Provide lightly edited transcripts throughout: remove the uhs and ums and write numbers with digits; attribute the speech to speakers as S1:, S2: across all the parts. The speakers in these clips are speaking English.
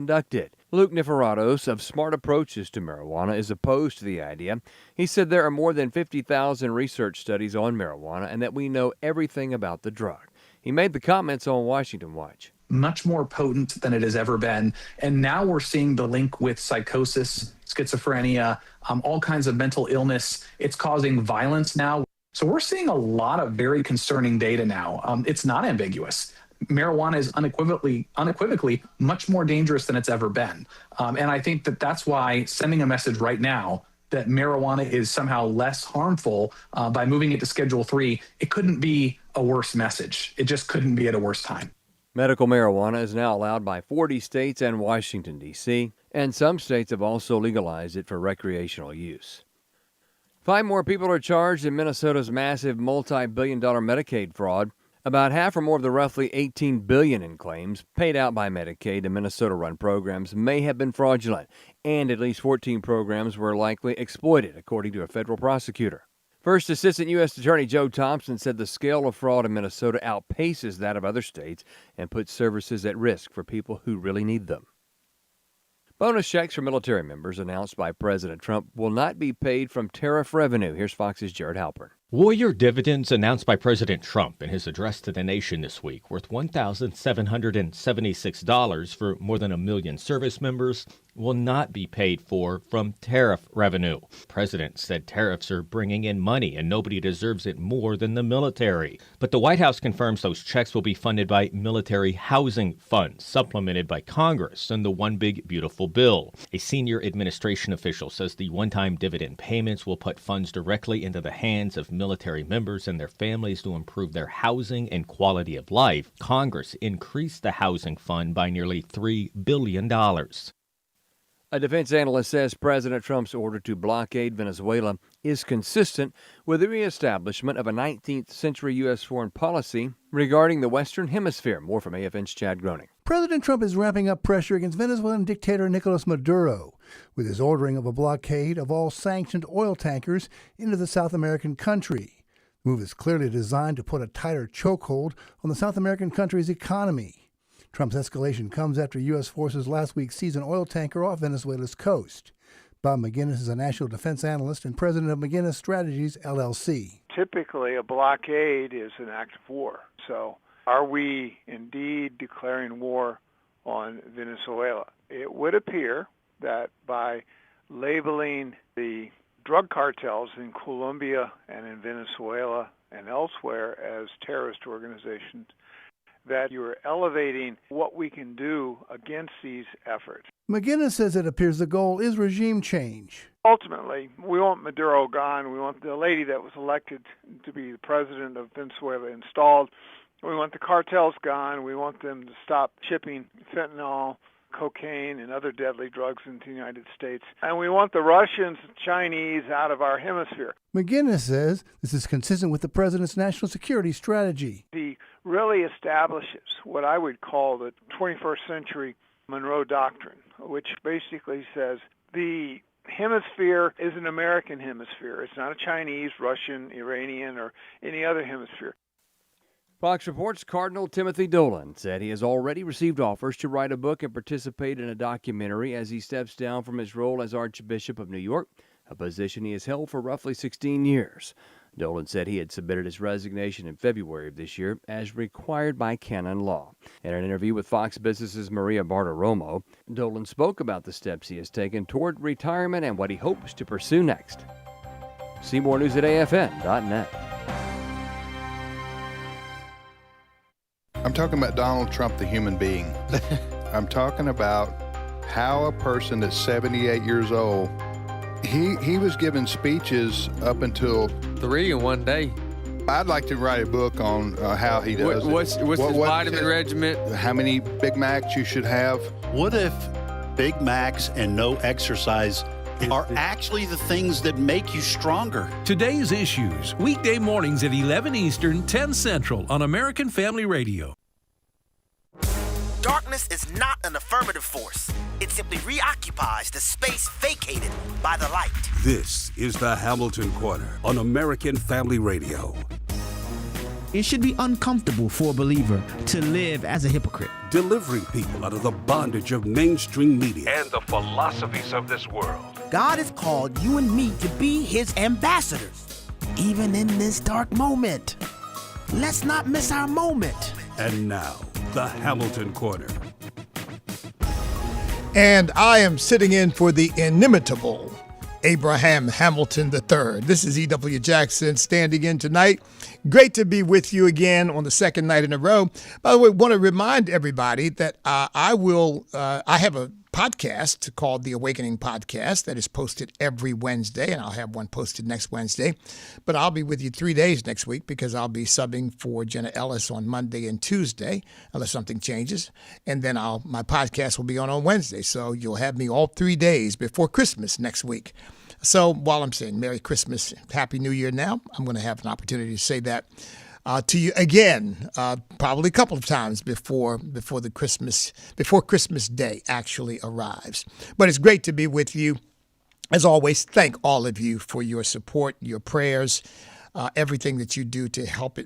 S1: conducted. Luke Niferatos of Smart Approaches to Marijuana is opposed to the idea. He said there are more than 50,000 research studies on marijuana and that we know everything about the drug. He made the comments on Washington Watch.
S2: Much more potent than it has ever been. And now we're seeing the link with psychosis, schizophrenia, all kinds of mental illness. It's causing violence now. So we're seeing a lot of very concerning data now. It's not ambiguous. Marijuana is unequivocally much more dangerous than it's ever been. And I think that that's why sending a message right now that marijuana is somehow less harmful by moving it to Schedule 3, it couldn't be a worse message. It just couldn't be at a worse time.
S1: Medical marijuana is now allowed by 40 states and Washington, D.C., and some states have also legalized it for recreational use. 5 more people are charged in Minnesota's massive multi-billion-dollar Medicaid fraud. About half or more of the roughly $18 billion in claims paid out by Medicaid to Minnesota-run programs may have been fraudulent, and at least 14 programs were likely exploited, according to a federal prosecutor. First Assistant U.S. Attorney Joe Thompson said the scale of fraud in Minnesota outpaces that of other states and puts services at risk for people who really need them. Bonus checks for military members announced by President Trump will not be paid from tariff revenue. Here's Fox's Jared Halpern.
S3: Warrior dividends announced by President Trump in his address to the nation this week, worth $1,776 for more than 1 million service members, will not be paid for from tariff revenue. The president said tariffs are bringing in money and nobody deserves it more than the military. But the White House confirms those checks will be funded by military housing funds, supplemented by Congress in the One Big Beautiful Bill. A senior administration official says the one-time dividend payments will put funds directly into the hands of military members and their families to improve their housing and quality of life. Congress increased the housing fund by nearly $3 billion.
S1: A defense analyst says President Trump's order to blockade Venezuela is consistent with the reestablishment of a 19th century U.S. foreign policy regarding the Western Hemisphere. More from AFN's Chad Groening.
S4: President Trump is ramping up pressure against Venezuelan dictator Nicolas Maduro with his ordering of a blockade of all sanctioned oil tankers into the South American country. The move is clearly designed to put a tighter chokehold on the South American country's economy. Trump's escalation comes after U.S. forces last week seized an oil tanker off Venezuela's coast. Bob McGinnis is a national defense analyst and president of McGinnis Strategies, LLC.
S5: Typically, a blockade is an act of war. So are we indeed declaring war on Venezuela? It would appear that by labeling the drug cartels in Colombia and in Venezuela and elsewhere as terrorist organizations, that you're elevating what we can do against these efforts.
S4: McGinnis says it appears the goal is regime change.
S5: Ultimately, we want Maduro gone. We want the lady that was elected to be the president of Venezuela installed. We want the cartels gone. We want them to stop shipping fentanyl, cocaine, and other deadly drugs into the United States. And we want the Russians, Chinese out of our hemisphere.
S4: McGinnis says this is consistent with the president's national security strategy.
S5: He really establishes what I would call the 21st century Monroe Doctrine, which basically says the hemisphere is an American hemisphere. It's not a Chinese, Russian, Iranian, or any other hemisphere.
S1: Fox Reports' Cardinal Timothy Dolan said he has already received offers to write a book and participate in a documentary as he steps down from his role as Archbishop of New York, a position he has held for roughly 16 years. Dolan said he had submitted his resignation in February of this year as required by canon law. In an interview with Fox Business's Maria Bartiromo, Dolan spoke about the steps he has taken toward retirement and what he hopes to pursue next. See more news at AFN.net.
S6: I'm talking about Donald Trump, the human being. I'm talking about how a person that's 78 years old, he was giving speeches up until
S7: 3 in one day.
S6: I'd like to write a book on how he does
S7: What's his vitamin regimen?
S6: How many Big Macs you should have.
S8: What if Big Macs and no exercise are actually the things that make you stronger?
S9: Today's Issues, weekday mornings at 11 Eastern, 10 Central on American Family Radio.
S10: Darkness is not an affirmative force. It simply reoccupies the space vacated by the light.
S11: This is the Hamilton Corner on American Family Radio.
S12: It should be uncomfortable for a believer to live as a hypocrite.
S11: delivering people out of the bondage of mainstream media
S12: and the philosophies of this world.
S10: God has called you and me to be his ambassadors, even in this dark moment. Let's not miss our moment.
S11: And now, the Hamilton Corner.
S4: And I am sitting in for the inimitable Abraham Hamilton III. This is E.W. Jackson standing in tonight. Great to be with you again on the second night in a row. By the way, I want to remind everybody that I have a podcast called The Awakening Podcast that is posted every Wednesday, and I'll have one posted next Wednesday. But I'll be with you 3 days next week because I'll be subbing for Jenna Ellis on Monday and Tuesday, unless something changes. And then my podcast will be on Wednesday. So you'll have me all 3 days before Christmas next week. So while I'm saying Merry Christmas, Happy New Year now, I'm going to have an opportunity to say that to you again, probably a couple of times before Christmas Day actually arrives. But it's great to be with you. As always, thank all of you for your support, your prayers, everything that you do to help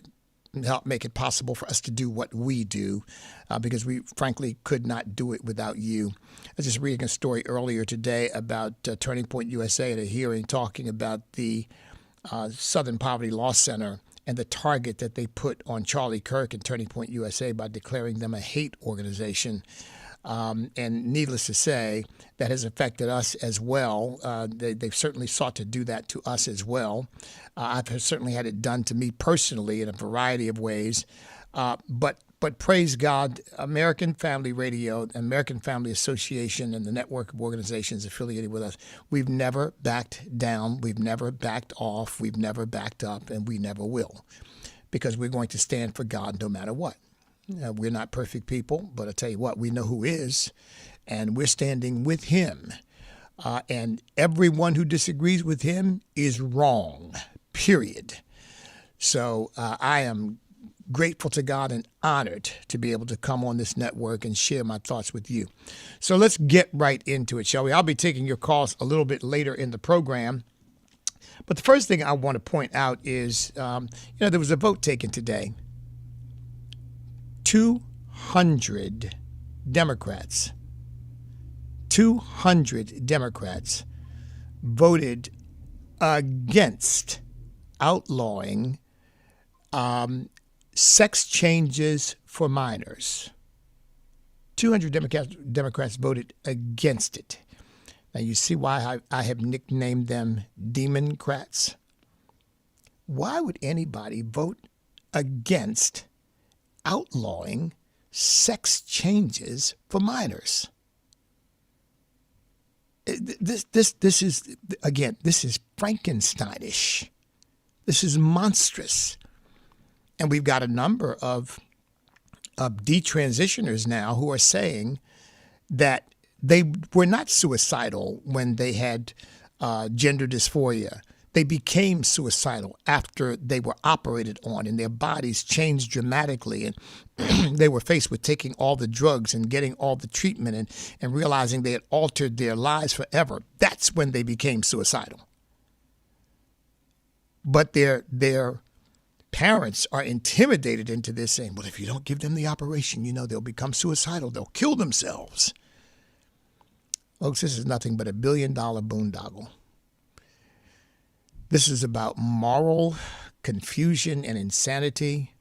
S4: make it possible for us to do what we do, because we frankly could not do it without you. I was just reading a story earlier today about Turning Point USA at a hearing talking about the Southern Poverty Law Center and the target that they put on Charlie Kirk and Turning Point USA by declaring them a hate organization. And needless to say, that has affected us as well. They've certainly sought to do that to us as well. I've certainly had it done to me personally in a variety of ways. But praise God, American Family Radio, American Family Association, and the network of organizations affiliated with us, we've never backed down, we've never backed off, we've never backed up, and we never will, because we're going to stand for God no matter what. We're not perfect people, but I tell you what, we know who is, and we're standing with him. And everyone who disagrees with him is wrong, period. So I am grateful to God and honored to be able to come on this network and share my thoughts with you. So let's get right into it, shall we? I'll be taking your calls a little bit later in the program. But the first thing I want to point out is, there was a vote taken today. 200 Democrats voted against outlawing sex changes for minors. 200 Democrats voted against it. Now, you see why I have nicknamed them Democrats? Why would anybody vote against outlawing sex changes for minors? This is, again, this is Frankensteinish. This is monstrous. And we've got a number of detransitioners now who are saying that they were not suicidal when they had gender dysphoria. They became suicidal after they were operated on and their bodies changed dramatically, and they were faced with taking all the drugs and getting all the treatment and realizing they had altered their lives forever. That's when they became suicidal. But their parents are intimidated into this, saying, well, if you don't give them the operation, they'll become suicidal. They'll kill themselves. Folks, this is nothing but $1 billion boondoggle. This is about moral confusion and insanity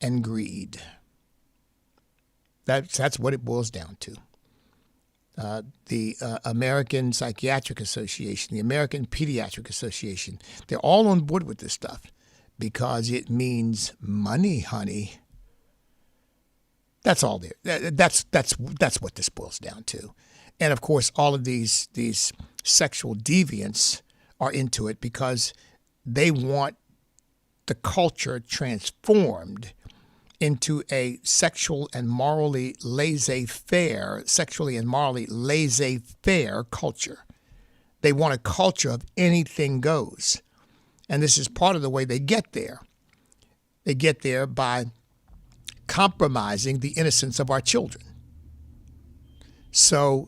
S4: and greed. That's what it boils down to. The American Psychiatric Association, the American Pediatric Association, they're all on board with this stuff because it means money, honey. That's all there. That's what this boils down to. And of course, all of these sexual deviants are into it because they want the culture transformed into a sexually and morally laissez-faire culture. They want a culture of anything goes. And this is part of the way they get there. They get there by compromising the innocence of our children. So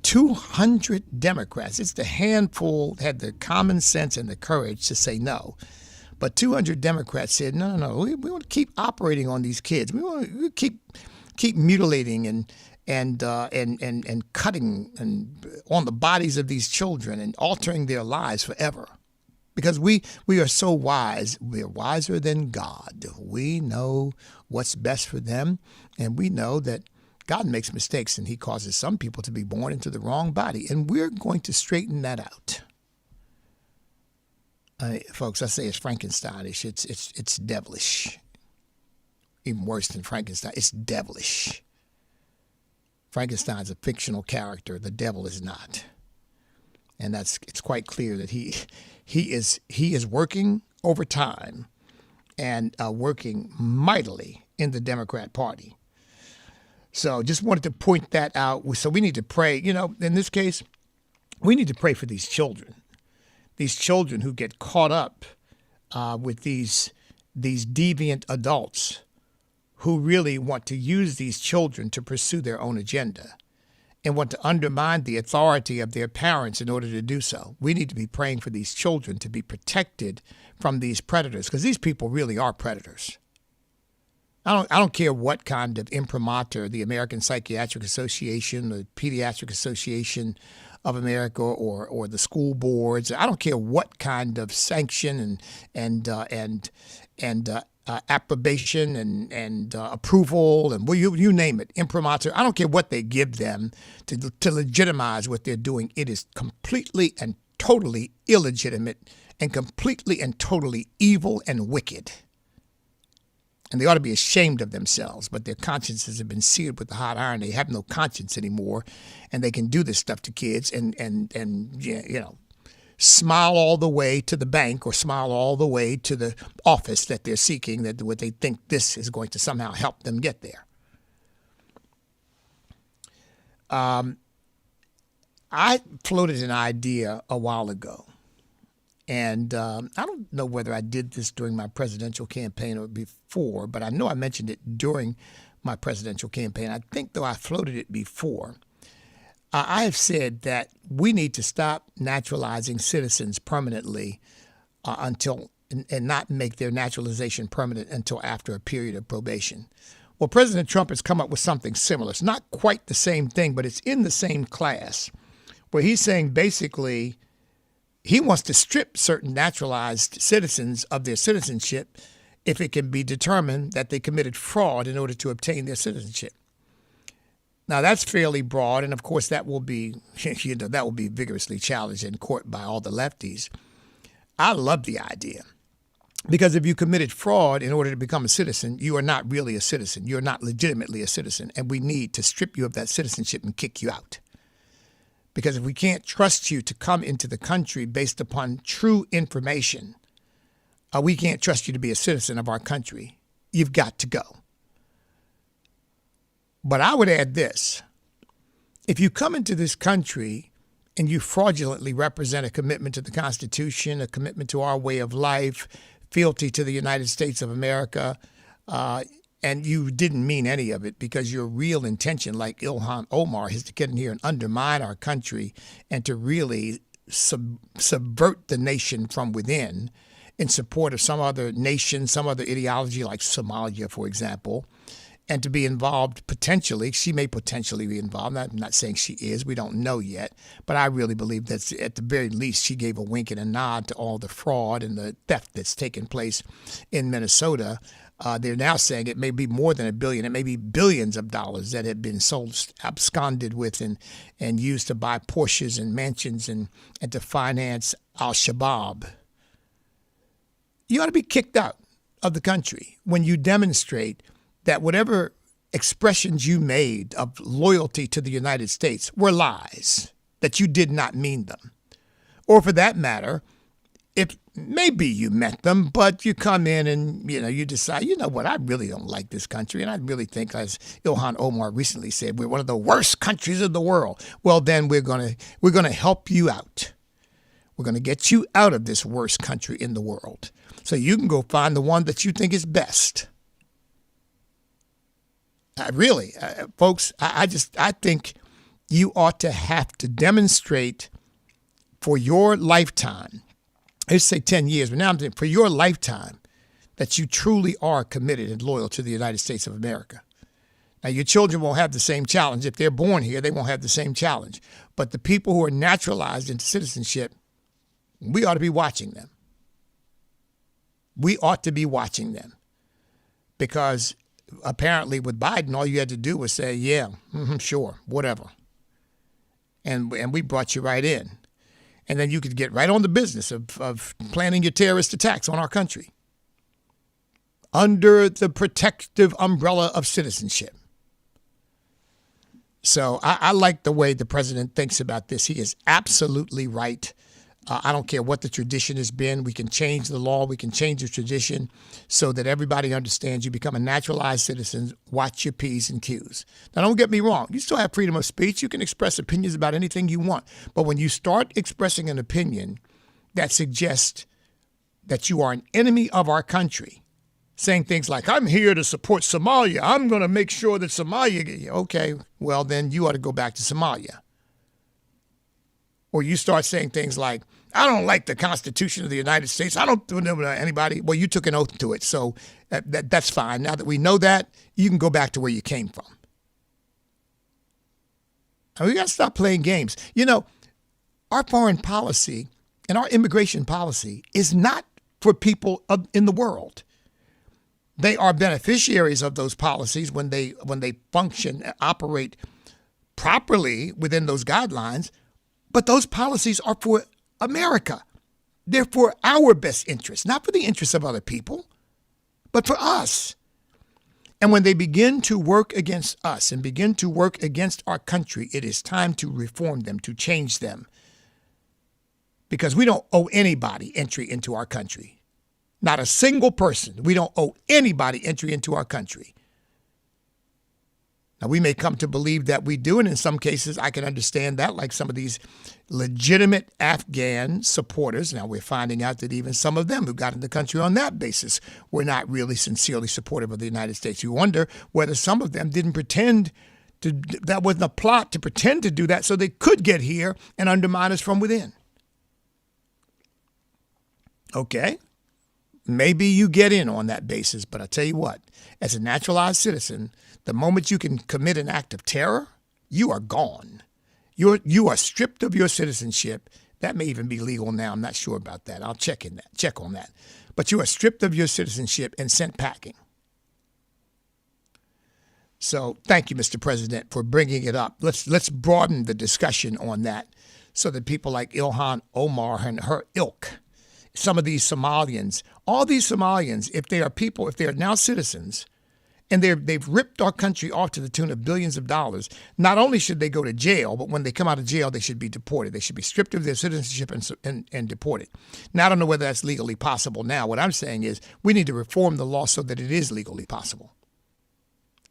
S4: 200 Democrats, it's the handful had the common sense and the courage to say no. But 200 Democrats said, no, we want to keep operating on these kids. We want to keep
S13: keep mutilating and cutting and on the bodies of these children and altering their lives forever. Because we are so wise. We're wiser than God. We know what's best for them, and we know that God makes mistakes, and he causes some people to be born into the wrong body, and we're going to straighten that out. Folks, I say it's Frankensteinish. It's devilish. Even worse than Frankenstein, it's devilish. Frankenstein's a fictional character. The devil is not. And it's quite clear that he is working overtime and working mightily in the Democrat Party. So just wanted to point that out. So we need to pray. In this case, we need to pray for these children who get caught up with these deviant adults who really want to use these children to pursue their own agenda and want to undermine the authority of their parents in order to do so. We need to be praying for these children to be protected from these predators, because these people really are predators. I don't care what kind of imprimatur the American Psychiatric Association, the Pediatric Association of America, or the school boards. I don't care what kind of sanction and approbation and approval and you name it, imprimatur. I don't care what they give them to legitimize what they're doing. It is completely and totally illegitimate and completely and totally evil and wicked. And they ought to be ashamed of themselves, but their consciences have been seared with the hot iron. They have no conscience anymore, and they can do this stuff to kids and smile all the way to the bank or smile all the way to the office that they're seeking, that what they think this is going to somehow help them get there. I floated an idea a while ago. And I don't know whether I did this during my presidential campaign or before, but I know I mentioned it during my presidential campaign. I think, though, I floated it before. I have said that we need to stop naturalizing citizens permanently and not make their naturalization permanent until after a period of probation. Well, President Trump has come up with something similar. It's not quite the same thing, but it's in the same class, where he's saying basically he wants to strip certain naturalized citizens of their citizenship if it can be determined that they committed fraud in order to obtain their citizenship. Now, that's fairly broad, and of course that will be vigorously challenged in court by all the lefties. I love the idea, because if you committed fraud in order to become a citizen, you are not really a citizen. You're not legitimately a citizen, and we need to strip you of that citizenship and kick you out. Because if we can't trust you to come into the country based upon true information, we can't trust you to be a citizen of our country. You've got to go. But I would add this. If you come into this country and you fraudulently represent a commitment to the Constitution, a commitment to our way of life, fealty to the United States of America, and you didn't mean any of it, because your real intention, like Ilhan Omar, is to get in here and undermine our country and to really subvert the nation from within in support of some other nation, some other ideology like Somalia, for example, and to be involved potentially. She may potentially be involved. I'm not saying she is. We don't know yet. But I really believe that at the very least she gave a wink and a nod to all the fraud and the theft that's taken place in Minnesota. They're now saying it may be more than $1 billion. It may be billions of dollars that have been absconded with and used to buy Porsches and mansions and to finance al-Shabaab. You ought to be kicked out of the country when you demonstrate that whatever expressions you made of loyalty to the United States were lies, that you did not mean them. Or for that matter, if maybe you meant them, but you come in and, you decide, you know what, I really don't like this country. And I really think, as Ilhan Omar recently said, we're one of the worst countries in the world. Well, then we're going to help you out. We're going to get you out of this worst country in the world, so you can go find the one that you think is best. Folks, I think you ought to have to demonstrate for your lifetime, let's say 10 years, but now I'm saying for your lifetime, that you truly are committed and loyal to the United States of America, Now, your children won't have the same challenge. If they're born here, they won't have the same challenge. But the people who are naturalized into citizenship, we ought to be watching them. We ought to be watching them. Because apparently with Biden, all you had to do was say, yeah, sure, whatever. And we brought you right in. And then you could get right on the business of planning your terrorist attacks on our country under the protective umbrella of citizenship. So I like the way the president thinks about this. He is absolutely right. I don't care what the tradition has been. We can change the law. We can change the tradition so that everybody understands you become a naturalized citizen. Watch your P's and Q's. Now, don't get me wrong. You still have freedom of speech. You can express opinions about anything you want. But when you start expressing an opinion that suggests that you are an enemy of our country, saying things like, I'm here to support Somalia. I'm going to make sure that Somalia, okay, well, then you ought to go back to Somalia. Or you start saying things like, I don't like the Constitution of the United States. I don't do it to anybody. Well, you took an oath to it, so that's fine. Now that we know that, you can go back to where you came from. And we got to stop playing games. You know, our foreign policy and our immigration policy is not for people in the world. They are beneficiaries of those policies when they function and operate properly within those guidelines. But those policies are for America. They're for our best interests, not for the interests of other people, but for us. And when they begin to work against us and begin to work against our country, it is time to reform them, to change them. Because we don't owe anybody entry into our country. Not a single person. We don't owe anybody entry into our country. Now, we may come to believe that we do, and in some cases, I can understand that, like some of these legitimate Afghan supporters. Now, we're finding out that even some of them who got in the country on that basis were not really sincerely supportive of the United States. You wonder whether some of them didn't pretend to, that wasn't a plot to pretend to do that so they could get here and undermine us from within. Okay, maybe you get in on that basis, but I'll tell you what, as a naturalized citizen, the moment you can commit an act of terror, you are gone. You are stripped of your citizenship. That may even be legal now. I'm not sure about that. I'll check on that. But you are stripped of your citizenship and sent packing. So thank you, Mr. President, for bringing it up. Let's broaden the discussion on that so that people like Ilhan Omar and her ilk, some of these Somalians, all these Somalians, if they are now citizens, and they've ripped our country off to the tune of billions of dollars, not only should they go to jail, but when they come out of jail, they should be deported. They should be stripped of their citizenship and deported. Now, I don't know whether that's legally possible now. What I'm saying is we need to reform the law so that it is legally possible.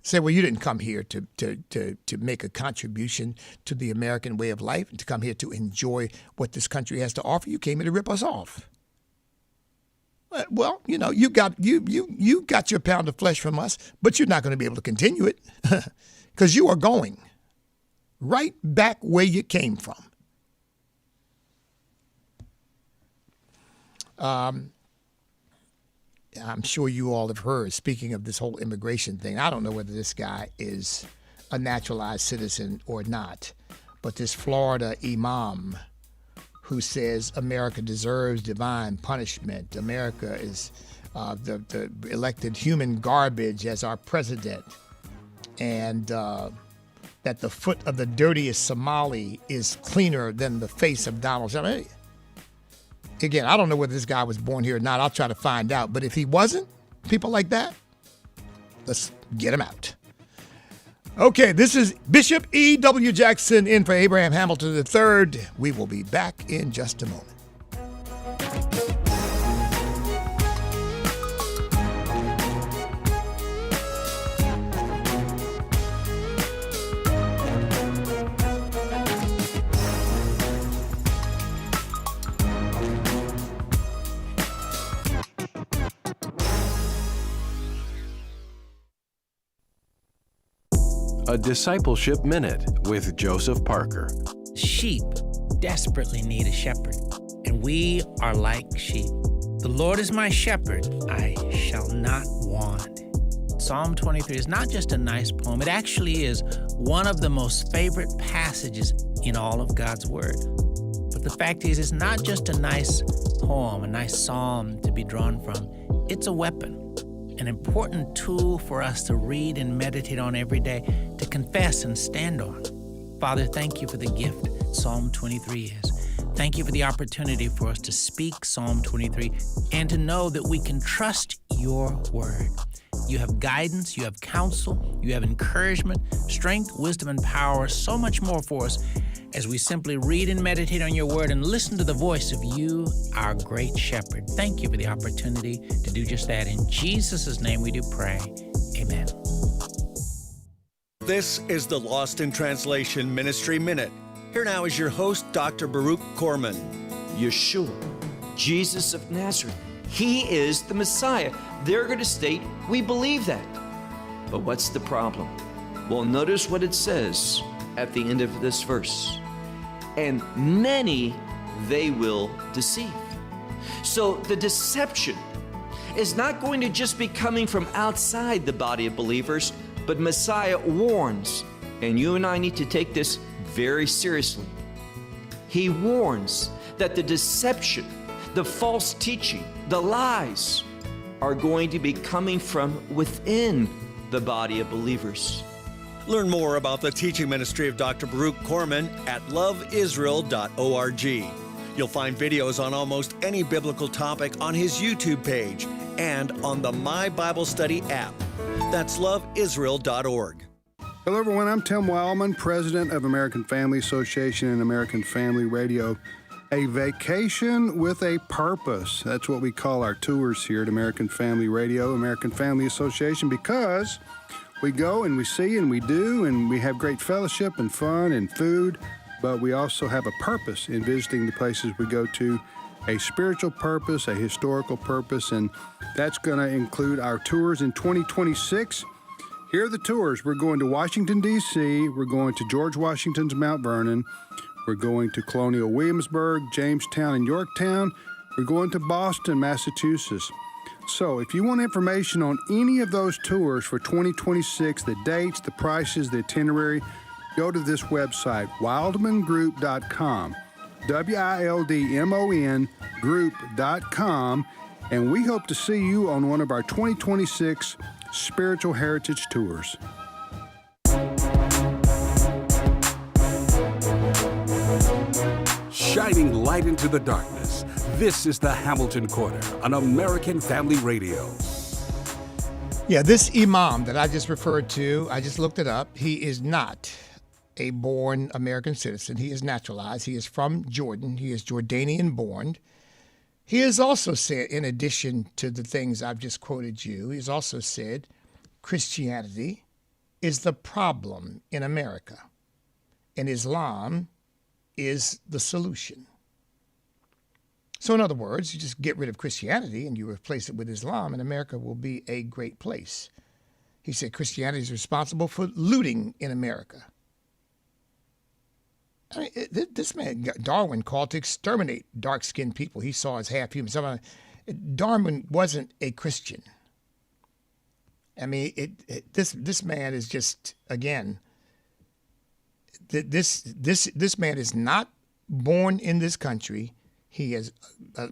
S13: Say, well, you didn't come here to make a contribution to the American way of life and to come here to enjoy what this country has to offer. You came here to rip us off. Well, you know, you got your pound of flesh from us, but you're not going to be able to continue it because you are going right back where you came from. I'm sure you all have heard, speaking of this whole immigration thing, I don't know whether this guy is a naturalized citizen or not, but this Florida imam who says America deserves divine punishment. America is the elected human garbage as our president, and that the foot of the dirtiest Somali is cleaner than the face of Donald Trump. Again, I don't know whether this guy was born here or not. I'll try to find out. But if he wasn't, people like that, let's get him out. Okay, this is Bishop E.W. Jackson in for Abraham Hamilton III. We will be back in just a moment.
S14: A Discipleship Minute with Joseph Parker.
S10: Sheep desperately need a shepherd, and we are like sheep. The Lord is my shepherd, I shall not want. Psalm 23 is not just a nice poem, it actually is one of the most favorite passages in all of God's Word. But the fact is, it's not just a nice poem, a nice psalm to be drawn from. It's a weapon, an important tool for us to read and meditate on every day, to confess and stand on. Father, thank you for the gift Psalm 23 is. Thank you for the opportunity for us to speak Psalm 23 and to know that we can trust your word. You have guidance, you have counsel, you have encouragement, strength, wisdom, and power, so much more for us as we simply read and meditate on your word and listen to the voice of you, our great shepherd. Thank you for the opportunity to do just that. In Jesus' name we do pray. Amen.
S15: This is the Lost in Translation Ministry Minute. Here now is your host, Dr. Baruch Korman.
S16: Yeshua, Jesus of Nazareth, he is the Messiah. They're going to state, we believe that. But what's the problem? Well, notice what it says at the end of this verse. And many they will deceive. So the deception is not going to just be coming from outside the body of believers, but Messiah warns, and you and I need to take this very seriously. He warns that the deception, the false teaching, the lies are going to be coming from within the body of believers.
S15: Learn more about the teaching ministry of Dr. Baruch Korman at loveisrael.org. You'll find videos on almost any biblical topic on his YouTube page and on the My Bible Study app. That's loveisrael.org.
S6: Hello, everyone. I'm Tim Wildman, president of American Family Association and American Family Radio. A vacation with a purpose. That's what we call our tours here at American Family Radio, American Family Association, because we go and we see and we do and we have great fellowship and fun and food, but we also have a purpose in visiting the places we go to, a spiritual purpose, a historical purpose, and that's going to include our tours in 2026. Here are the tours. We're going to Washington, D.C. We're going to George Washington's Mount Vernon. We're going to Colonial Williamsburg, Jamestown, and Yorktown. We're going to Boston, Massachusetts. So if you want information on any of those tours for 2026, the dates, the prices, the itinerary, go to this website, wildmangroup.com, WILDMON group.com, and we hope to see you on one of our 2026 Spiritual Heritage Tours.
S11: Shining light into the darkness. This is the Hamilton Corner on American Family Radio.
S13: Yeah, this imam that I just referred to, I just looked it up. He is not a born American citizen. He is naturalized. He is from Jordan. He is Jordanian born. He has also said, in addition to the things I've just quoted you, he's also said Christianity is the problem in America, and Islam is the solution. So in other words, you just get rid of Christianity and you replace it with Islam, and America will be a great place. He said Christianity is responsible for looting in America. I mean, this man, Darwin, called to exterminate dark-skinned people he saw as half-human. Darwin wasn't a Christian. I mean, this man is just, again, this man is not born in this country. He has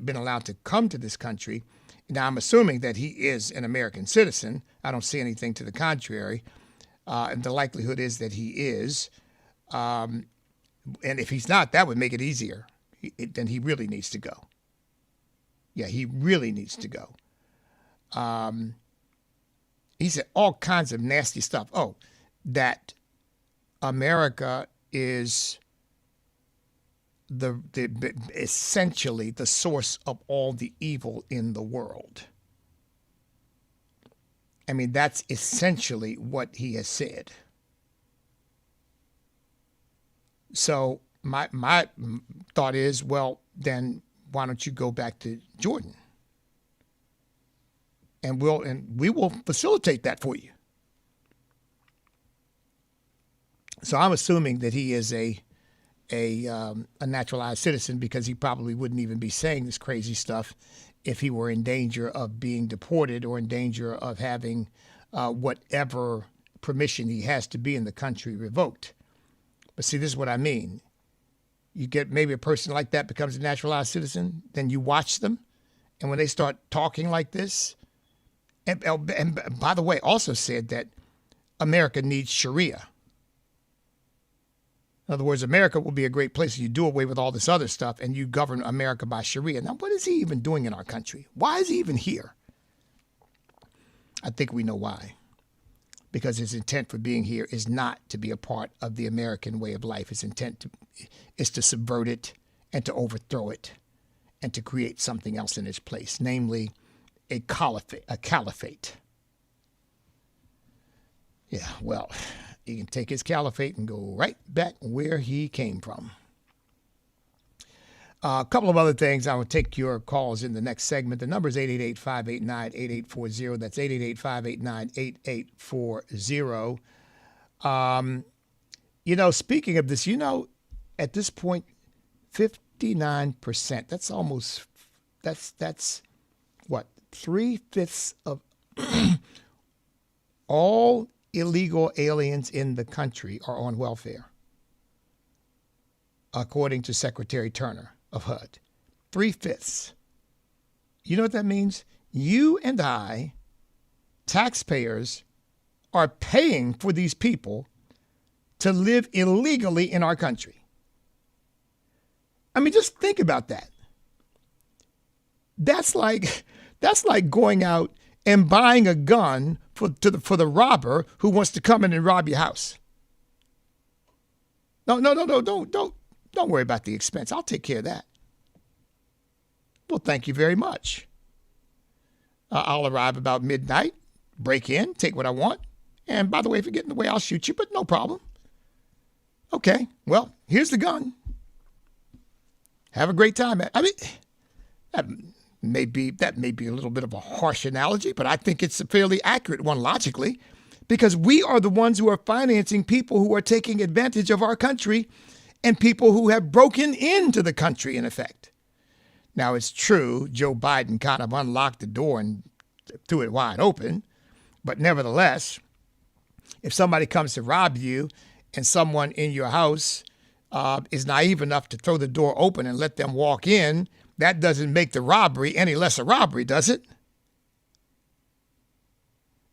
S13: been allowed to come to this country. Now, I'm assuming that he is an American citizen. I don't see anything to the contrary. And the likelihood is that he is. And if he's not, that would make it easier. Then he really needs to go. Yeah, he really needs to go. He said all kinds of nasty stuff. Oh, that America is essentially the source of all the evil in the world. I mean, that's essentially what he has said. So my thought is, well, then why don't you go back to Jordan? And we will facilitate that for you. So I'm assuming that he is a naturalized citizen, because he probably wouldn't even be saying this crazy stuff if he were in danger of being deported or in danger of having whatever permission he has to be in the country revoked. But see, this is what I mean. You get maybe a person like that becomes a naturalized citizen, then you watch them, and when they start talking like this, and by the way, also said that America needs Sharia. In other words, America will be a great place if you do away with all this other stuff and you govern America by Sharia. Now, what is he even doing in our country? Why is he even here? I think we know why. Because his intent for being here is not to be a part of the American way of life. His intent is to subvert it and to overthrow it and to create something else in its place, namely a caliphate. Yeah, well, he can take his caliphate and go right back where he came from. A couple of other things. I will take your calls in the next segment. The number is 888-589-8840. That's 888-589-8840. Speaking of this, at this point, 59%, that's what, 3/5 of all illegal aliens in the country are on welfare, according to Secretary Turner of HUD. 3/5. You know what that means? You and I, taxpayers, are paying for these people to live illegally in our country. I mean, just think about that. That's like going out and buying a gun for the robber who wants to come in and rob your house. No, don't worry about the expense. I'll take care of that. Well, thank you very much. I'll arrive about midnight, break in, take what I want, and by the way, if you get in the way, I'll shoot you, but no problem. Okay, well, here's the gun. Have a great time. I mean, that may be a little bit of a harsh analogy, but I think it's a fairly accurate one logically, because we are the ones who are financing people who are taking advantage of our country and people who have broken into the country, in effect. Now, it's true, Joe Biden kind of unlocked the door and threw it wide open, but nevertheless, if somebody comes to rob you and someone in your house is naive enough to throw the door open and let them walk in, that doesn't make the robbery any less a robbery, does it?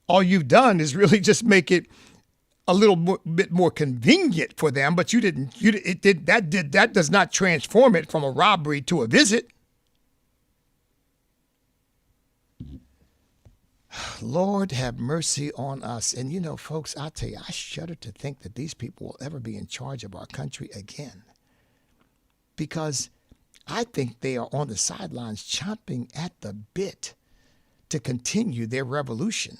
S13: All you've done is really just make it a little bit more convenient for them, but that does not transform it from a robbery to a visit. Lord have mercy on us. And folks, I'll tell you, I shudder to think that these people will ever be in charge of our country again. Because I think they are on the sidelines chomping at the bit to continue their revolution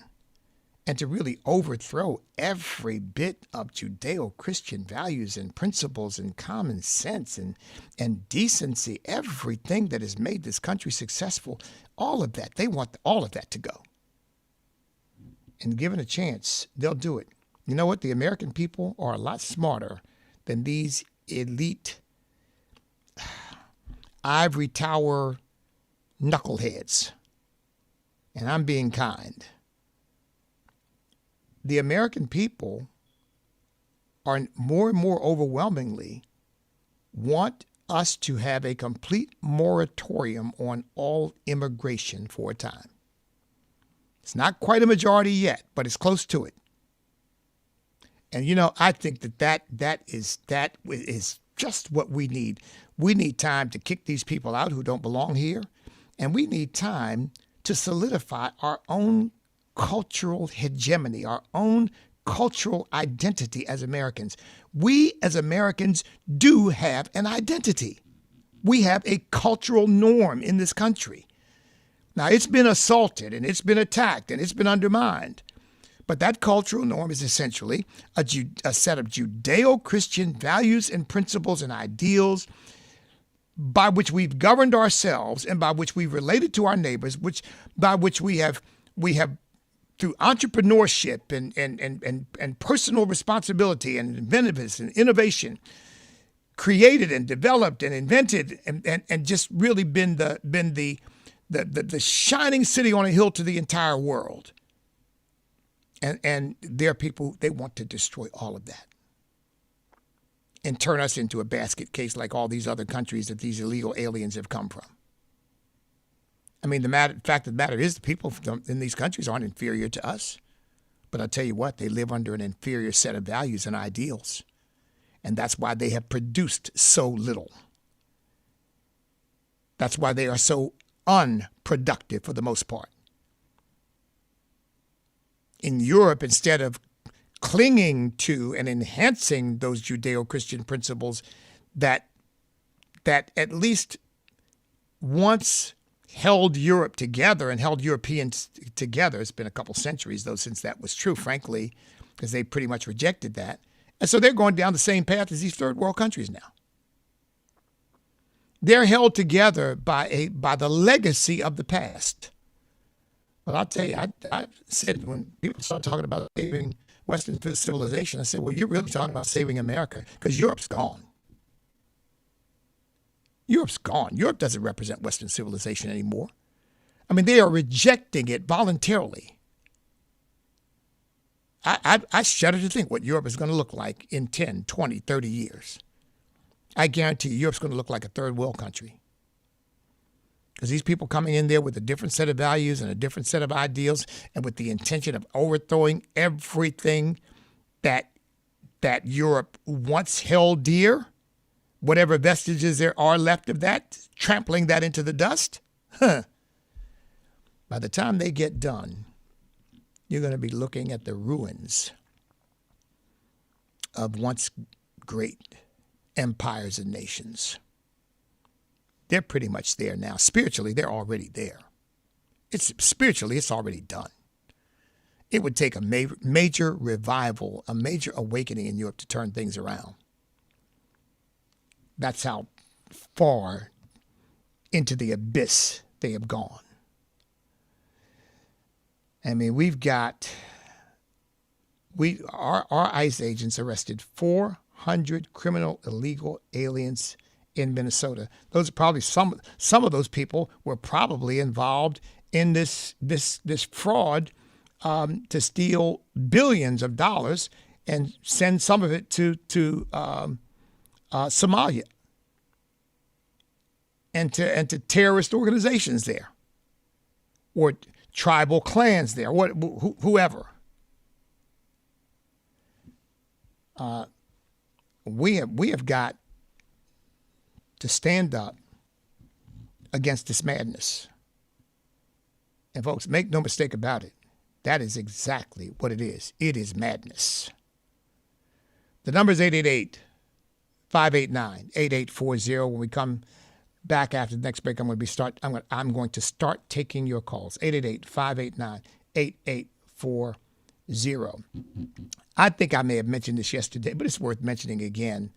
S13: and to really overthrow every bit of Judeo-Christian values and principles and common sense and decency, everything that has made this country successful, all of that. They want all of that to go. And given a chance, they'll do it. You know what? The American people are a lot smarter than these elite ivory tower knuckleheads. And I'm being kind. The American people are more and more overwhelmingly want us to have a complete moratorium on all immigration for a time. It's not quite a majority yet, but it's close to it. And I think that is just what we need. We need time to kick these people out who don't belong here, and we need time to solidify our own cultural hegemony, our own cultural identity as Americans. We as Americans do have an identity. We have a cultural norm in this country. Now, it's been assaulted and it's been attacked and it's been undermined. But that cultural norm is essentially a set of Judeo-Christian values and principles and ideals by which we've governed ourselves and by which we've related to our neighbors, by which we have through entrepreneurship and personal responsibility and inventiveness and innovation, created and developed and invented and just really been the shining city on a hill to the entire world. And there are people, they want to destroy all of that and turn us into a basket case like all these other countries that these illegal aliens have come from. I mean, fact of the matter is the people in these countries aren't inferior to us. But I'll tell you what, they live under an inferior set of values and ideals. And that's why they have produced so little. That's why they are so unproductive for the most part. In Europe, instead of clinging to and enhancing those Judeo-Christian principles that at least once held Europe together and held Europeans together. It's been a couple centuries, though, since that was true, frankly, because they pretty much rejected that. And so they're going down the same path as these third world countries now. They're held together by the legacy of the past. But I'll tell you, I said when people start talking about saving Western civilization, I said, well, you're really talking about saving America because Europe's gone. Europe's gone. Europe doesn't represent Western civilization anymore. I mean, they are rejecting it voluntarily. I shudder to think what Europe is going to look like in 10, 20, 30 years. I guarantee you, Europe's going to look like a third world country. Because these people coming in there with a different set of values and a different set of ideals and with the intention of overthrowing everything that Europe once held dear, whatever vestiges there are left of that, trampling that into the dust, by the time they get done, you're going to be looking at the ruins of once great empires and nations. They're pretty much there now. Spiritually, they're already there. Spiritually, it's already done. It would take a major revival, a major awakening in Europe to turn things around. That's how far into the abyss they have gone. I mean, our ICE agents arrested 400 criminal illegal aliens in Minnesota. Those are probably some of those people were probably involved in this fraud to steal billions of dollars and send some of it to Somalia and to terrorist organizations there, or tribal clans there, whoever. We have got to stand up against this madness. And folks, make no mistake about it. That is exactly what it is. It is madness. The number is 888-589-8840. When we come back after the next break, I'm going to start taking your calls. 888-589-8840. I think I may have mentioned this yesterday, but it's worth mentioning again.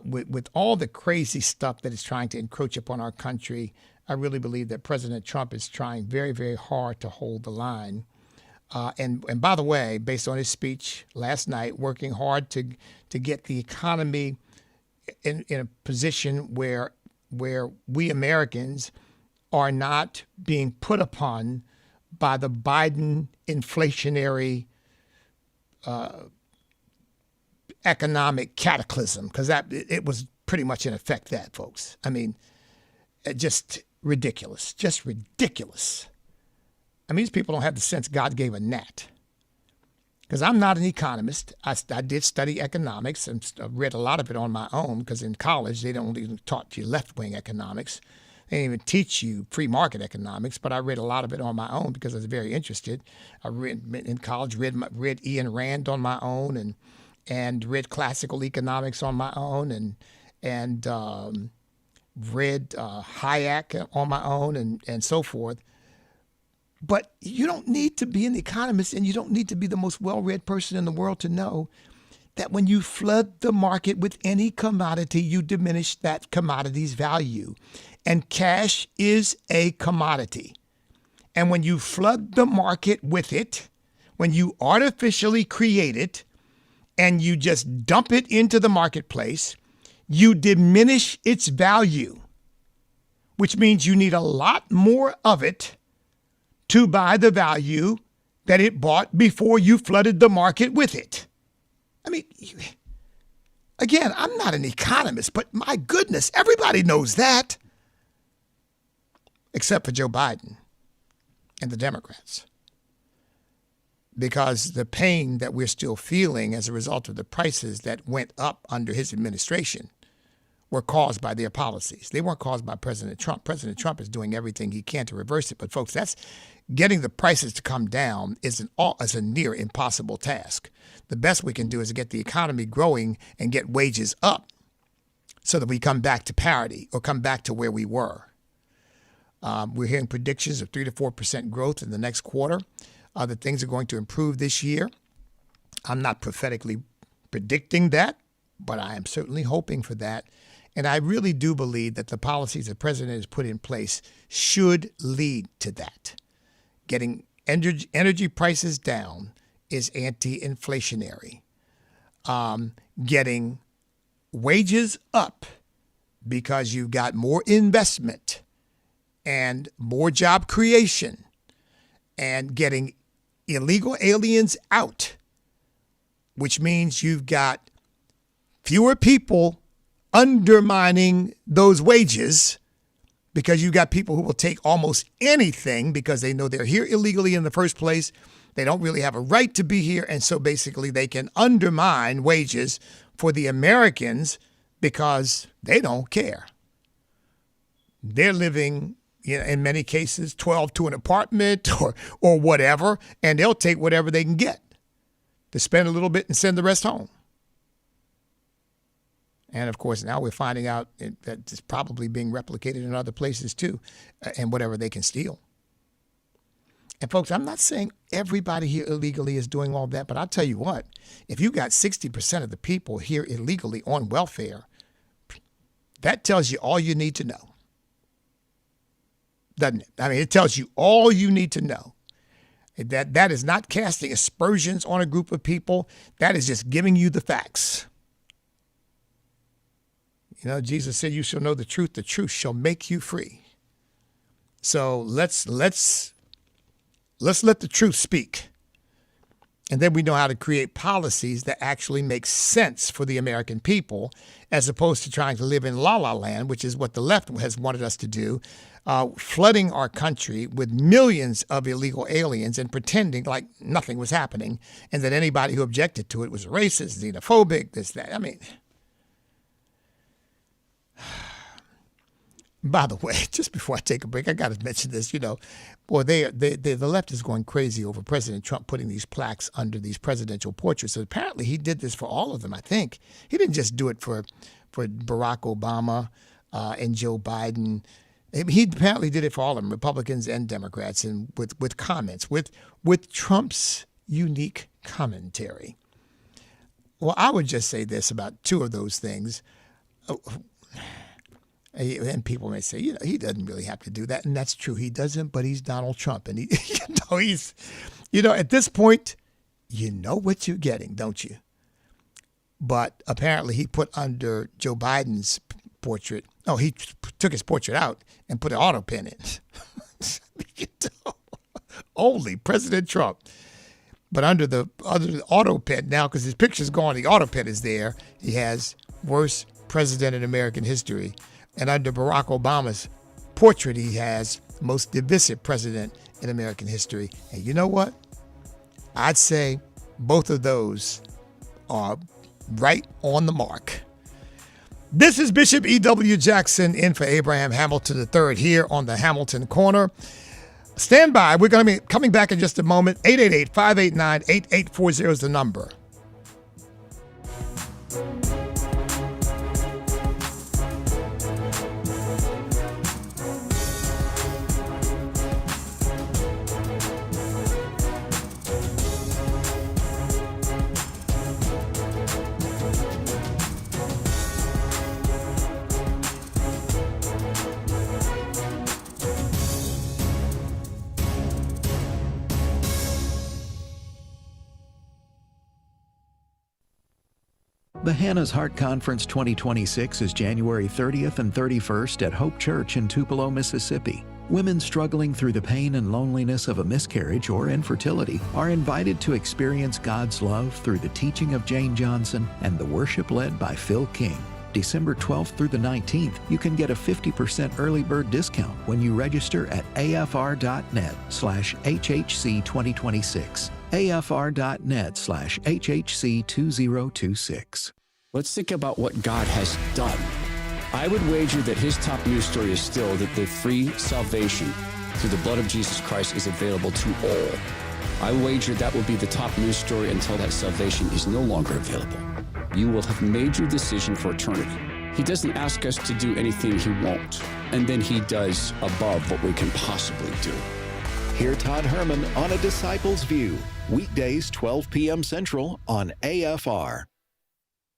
S13: With all the crazy stuff that is trying to encroach upon our country, I really believe that President Trump is trying very, very hard to hold the line. And by the way, based on his speech last night, working hard to get the economy in a position where we Americans are not being put upon by the Biden inflationary economic cataclysm, because it was pretty much in effect that, folks. I mean, just ridiculous. I mean, these people don't have the sense God gave a gnat. Because I'm not an economist. I did study economics and read a lot of it on my own, because in college they don't even taught you left-wing economics. They didn't even teach you free market economics, but I read a lot of it on my own because I was very interested. I read in college, read Ian Rand on my own, and read classical economics on my own, and read Hayek on my own, and so forth. But you don't need to be an economist, and you don't need to be the most well-read person in the world to know that when you flood the market with any commodity, you diminish that commodity's value. And cash is a commodity. And when you flood the market with it, when you artificially create it, and you just dump it into the marketplace, you diminish its value, which means you need a lot more of it to buy the value that it bought before you flooded the market with it. I mean, again, I'm not an economist, but my goodness, everybody knows that. Except for Joe Biden and the Democrats. Because the pain that we're still feeling as a result of the prices that went up under his administration were caused by their policies. They weren't caused by President Trump. President Trump is doing everything he can to reverse it. But folks, that's getting the prices to come down is a near impossible task. The best we can do is get the economy growing and get wages up so that we come back to parity or come back to where we were. We're hearing predictions of 3 to 4% growth in the next quarter. That things are going to improve this year. I'm not prophetically predicting that, but I am certainly hoping for that. And I really do believe that the policies the president has put in place should lead to that. Getting energy prices down is anti-inflationary. Getting wages up because you've got more investment and more job creation, and getting illegal aliens out, which means you've got fewer people undermining those wages because you've got people who will take almost anything because they know they're here illegally in the first place. They don't really have a right to be here. And so basically they can undermine wages for the Americans because they don't care. They're living, in many cases, 12 to an apartment or whatever, and they'll take whatever they can get to spend a little bit and send the rest home. And, of course, now we're finding out that it's probably being replicated in other places, too, and whatever they can steal. And, folks, I'm not saying everybody here illegally is doing all that, but I'll tell you what, if you got 60% of the people here illegally on welfare, that tells you all you need to know. Doesn't it? I mean, it tells you all you need to know. That is not casting aspersions on a group of people. That is just giving you the facts. Jesus said, you shall know the truth shall make you free. So let's let the truth speak. And then we know how to create policies that actually make sense for the American people, as opposed to trying to live in la-la land, which is what the left has wanted us to do, flooding our country with millions of illegal aliens and pretending like nothing was happening, and that anybody who objected to it was racist, xenophobic, this, that. I mean, by the way, just before I take a break, I got to mention this. The left is going crazy over President Trump putting these plaques under these presidential portraits. So apparently he did this for all of them, I think. He didn't just do it for Barack Obama and Joe Biden. He apparently did it for all of them, Republicans and Democrats, and with comments, with Trump's unique commentary. Well, I would just say this about two of those things. And people may say, he doesn't really have to do that. And that's true. He doesn't, but he's Donald Trump. And he's at this point, you know what you're getting, don't you? But apparently he put under Joe Biden's portrait. Oh, he took his portrait out and put an auto pen in. Only President Trump. But under the auto pen now, because his picture's gone, the auto pen is there. He has worst president in American history. And under Barack Obama's portrait, he has most divisive president in American history. And you know what? I'd say both of those are right on the mark. This is Bishop E.W. Jackson in for Abraham Hamilton III here on the Hamilton Corner. Stand by. We're going to be coming back in just a moment. 888-589-8840 is the number.
S17: The Hannah's Heart Conference 2026 is January 30th and 31st at Hope Church in Tupelo, Mississippi. Women struggling through the pain and loneliness of a miscarriage or infertility are invited to experience God's love through the teaching of Jane Johnson and the worship led by Phil King. December 12th through the 19th, you can get a 50% early bird discount when you register at afr.net/HHC2026. afr.net/HHC2026.
S18: Let's think about what God has done. I would wager that his top news story is still that the free salvation through the blood of Jesus Christ is available to all. I wager that will be the top news story until that salvation is no longer available. You will have made your decision for eternity. He doesn't ask us to do anything he won't, and then he does above what we can possibly do.
S17: Hear Todd Herman on A Disciple's View, weekdays 12 p.m. Central on AFR.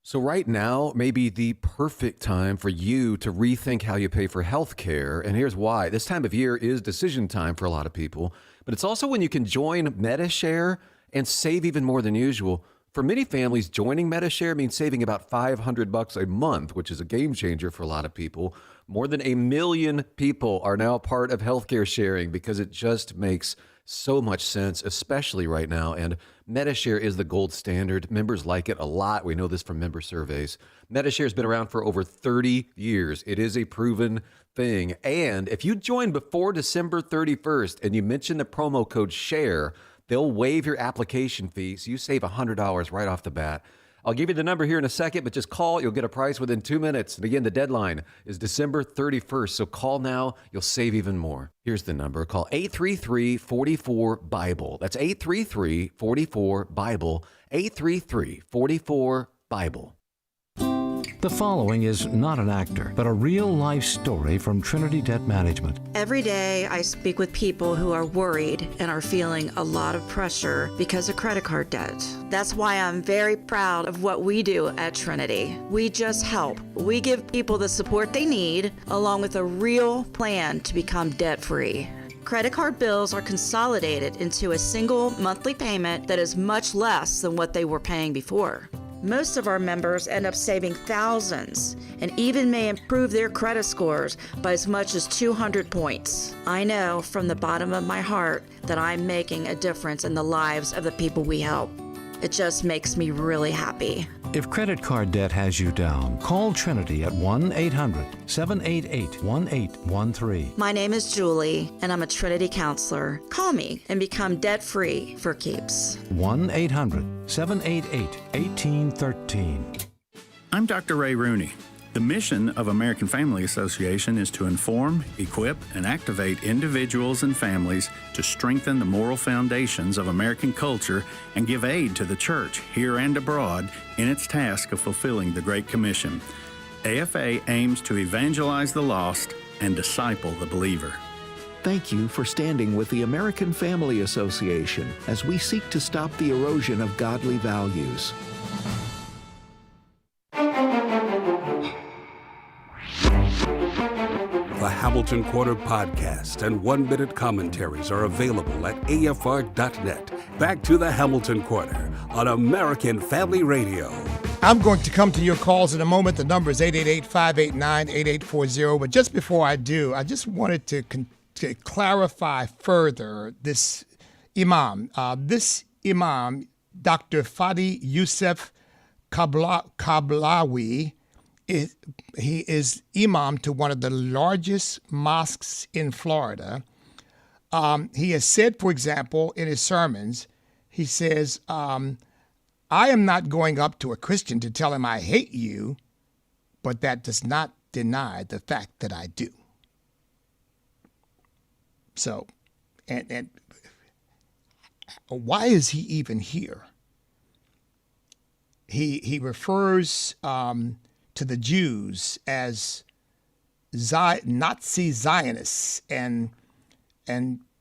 S14: So right now may be the perfect time for you to rethink how you pay for health care. And here's why. This time of year is decision time for a lot of people, but it's also when you can join Medi-Share and save even more than usual. For many families, joining Medi-Share means saving about $500 a month, which is a game changer for a lot of people. More than 1 million people are now part of healthcare sharing because it just makes so much sense, especially right now. And Medi-Share is the gold standard. Members like it a lot. We know this from member surveys. Medi-Share has been around for over 30 years. It is a proven thing. And if you join before December 31st and you mention the promo code SHARE, they'll waive your application fee, so you save $100 right off the bat. I'll give you the number here in a second, but just call. You'll get a price within 2 minutes. And again, the deadline is December 31st, so call now. You'll save even more. Here's the number. Call 833-44-BIBLE. That's 833-44-BIBLE, 833-44-BIBLE.
S19: The following is not an actor, but a real-life story from Trinity Debt Management.
S20: Every day I speak with people who are worried and are feeling a lot of pressure because of credit card debt. That's why I'm very proud of what we do at Trinity. We just help. We give people the support they need, along with a real plan to become debt-free. Credit card bills are consolidated into a single monthly payment that is much less than what they were paying before. Most of our members end up saving thousands and even may improve their credit scores by as much as 200 points. I know from the bottom of my heart that I'm making a difference in the lives of the people we help. It just makes me really happy.
S19: If credit card debt has you down, call Trinity at 1-800-788-1813.
S20: My name is Julie, and I'm a Trinity counselor. Call me and become debt-free for keeps.
S19: 1-800-788-1813.
S21: I'm Dr. Ray Rooney. The mission of American Family Association is to inform, equip, and activate individuals and families to strengthen the moral foundations of American culture and give aid to the church, here and abroad, in its task of fulfilling the Great Commission. AFA aims to evangelize the lost and disciple the believer.
S17: Thank you for standing with the American Family Association as we seek to stop the erosion of godly values.
S11: The Hamilton Quarter podcast and one-minute commentaries are available at afr.net. Back to the Hamilton Quarter on American Family Radio.
S13: I'm going to come to your calls in a moment. The number is 888-589-8840. But just before I do, I just wanted to clarify further this imam. This imam, Dr. Fadi Youssef Kablawi, he is imam to one of the largest mosques in Florida. He has said, for example, in his sermons, he says, I am not going up to a Christian to tell him I hate you, but that does not deny the fact that I do. So, and why is he even here? He refers to the Jews as Nazi Zionists and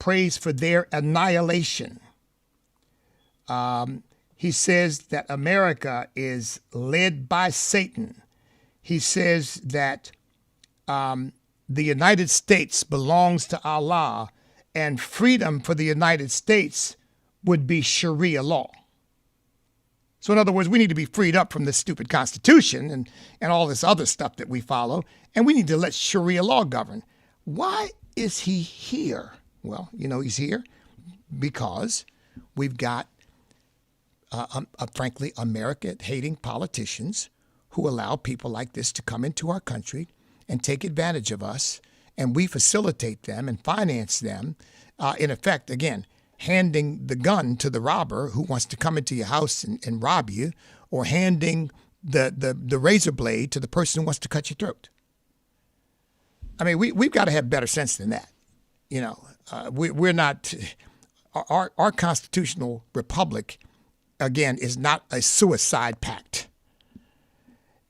S13: prays for their annihilation. He says that America is led by Satan. He says that the United States belongs to Allah, and freedom for the United States would be Sharia law. So in other words, we need to be freed up from this stupid Constitution and all this other stuff that we follow, and we need to let Sharia law govern. Why is he here? Well, he's here because we've got, frankly, America-hating politicians who allow people like this to come into our country and take advantage of us, and we facilitate them and finance them, in effect, again, handing the gun to the robber who wants to come into your house and rob you, or handing the razor blade to the person who wants to cut your throat. I mean, we've got to have better sense than that. We're not, our constitutional republic, again, is not a suicide pact.